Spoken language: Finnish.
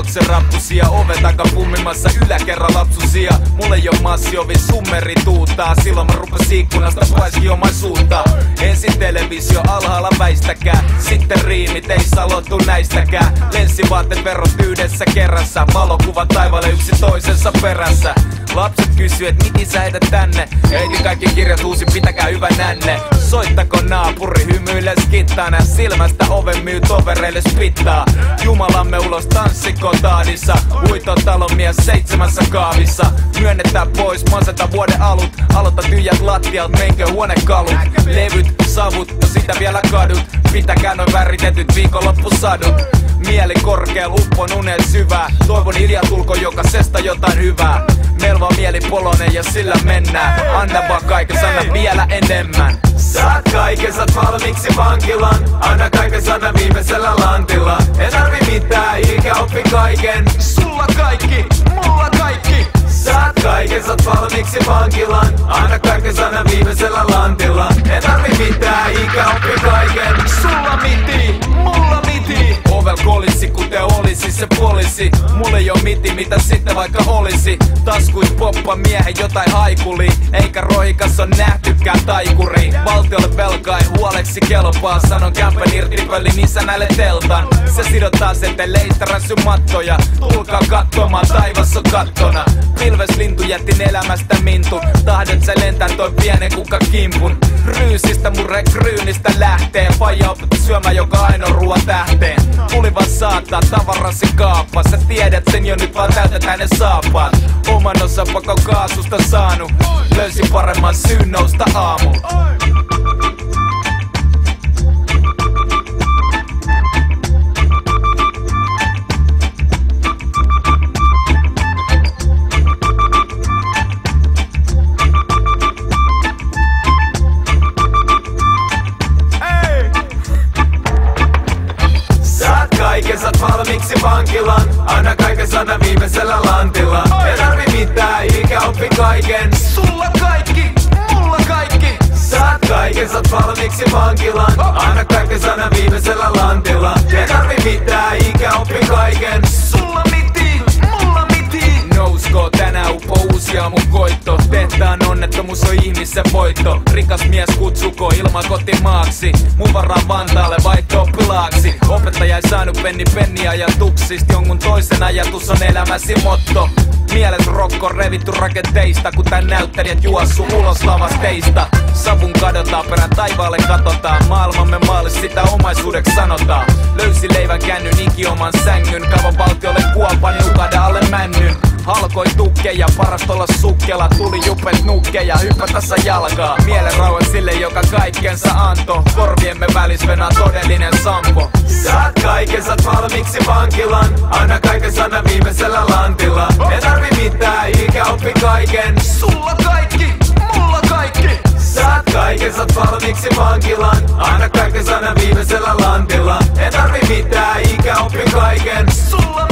lapsen rappusia, oven taka pummimassa yläkerran lapsusia. Mulle ei oo massiovi, summeri tuuttaa. Silloin mä rupesin ikkunasta paiskin omaisuutta. Ensin televisio alhaalla väistäkää, sitten riimit ei salottu näistäkään. Lenssivaatteet verrot yhdessä kerrassa, valokuvat taivaalle yksi toisensa perässä. Lapset kysyy, et miten sä heität tänne? Heitin kaikki kirjat uusi, pitäkää hyvä nänne. Soittako naapuri, hymyile skittana. Silmästä oven myy tovereille spittaa. Jumalamme ulos tanssikotaadissa. Huiton talon mies 7 kaavissa. Myönnetään pois, maseta vuoden alut. Aloita tyhjät lattialt, menkö huonekalut. Levyt, savut, no sitä vielä kadut. Pitäkää noin väritetyt viikonloppusadut. Mieli korkeal, uppon uneen syvää. Toivon hiljatulko jokaisesta jotain hyvää. Melva mieli polonen ja sillä mennään. Anna vaan kaiken, anna vielä enemmän. Saat kaiken, saat valmiiksi vankilan. Anna kaiken, anna viimeisellä lantilla. En tarvi mitään, ikä oppi kaiken. Sulla kaikki, mulla kaikki. Saat kaiken, saat valmiiksi vankilan. Anna kaiken, anna viimeisellä lantilla. En tarvi mitään, ikä oppi kaiken. Sulla miti, mulla miti. Ovel kolisi, kuten olisi se poliisi. Mulle ei oo miti, mitä sitten vaikka olisi. Taskuis poppa miehen jotain haikuli. Eikä rohikas on nähtykään taikuri. Valtiolle velkaa ei huoleksi kelpaa. Sanon kämpän irti pöllin isänäille teltan. Se sidotaan seteleistä räsymattoja. Tulkaa katsomaan, taivas on kattona. Pilves lintu jättin elämästä mintu. Tahdot sä lentää toi pienen kuka kimpun. Ryysistä murre kryynistä lähtee. Faija opettu syömään joka ainoa ruoan tähteen. Tuli vaan saattaa tavarasi kaapaa. Sä tiedät sen jo nyt vaan täytetään ne saapaat. Oman osan pakon kaasusta saanut. Löysin paremman syyn nousta aamu. Saat valmiiksi vankilan. Anna kaiken, anna viimeisellä lantilla. En tarvi mitään, ikä oppi kaiken. Sulla kaikki, mulla kaikki. Saat kaiken, saat valmiiksi vankilan. Anna kaiken, anna viimeisellä lantilla. En tarvi mitään, ikä oppi kaiken. Sulla miti, mulla miti. Nousko tänään upo uusi aamun koitto. Tehtaan onnettomuus on ihmisen voitto. Rikas mies kutsuko ilman kotimaaksi. Mun varaan Vantaalle vaihto-oppilaaksi. Opettaja ei saanut penni ajatuksista. Jonkun toisen ajatus on elämäsi motto. Mieles rokko revitty rakenteista, kun tän näyttelijät juossu ulos lavasteista. Savun kadotaan, perään taivaalle katsotaan. Maailmamme maalle sitä omaisuudeksi sanotaan. Löysi leivän kännyn, ikioman sängyn. Kaivan valtiolle kuopan, nukada alle männyn. Halkoi tukkeja, paras olla sukkela. Tuli jupet nukkeja, hypätä sä jalkaa. Mielen rauha sille, joka kaikkensa anto. Korviemme välis venää todellinen sampo. Saat kaiken, saat valmiiksi vankilan. Anna kaiken, anna viimeisellä lantilla. En tarvi mitään, ikä oppi kaiken. Sulla kaikki, mulla kaikki. Saat kaiken, saat valmiiksi vankilan. Anna kaiken, anna viimeisellä lantilla. En tarvi mitään, ikä oppi kaiken. Sulla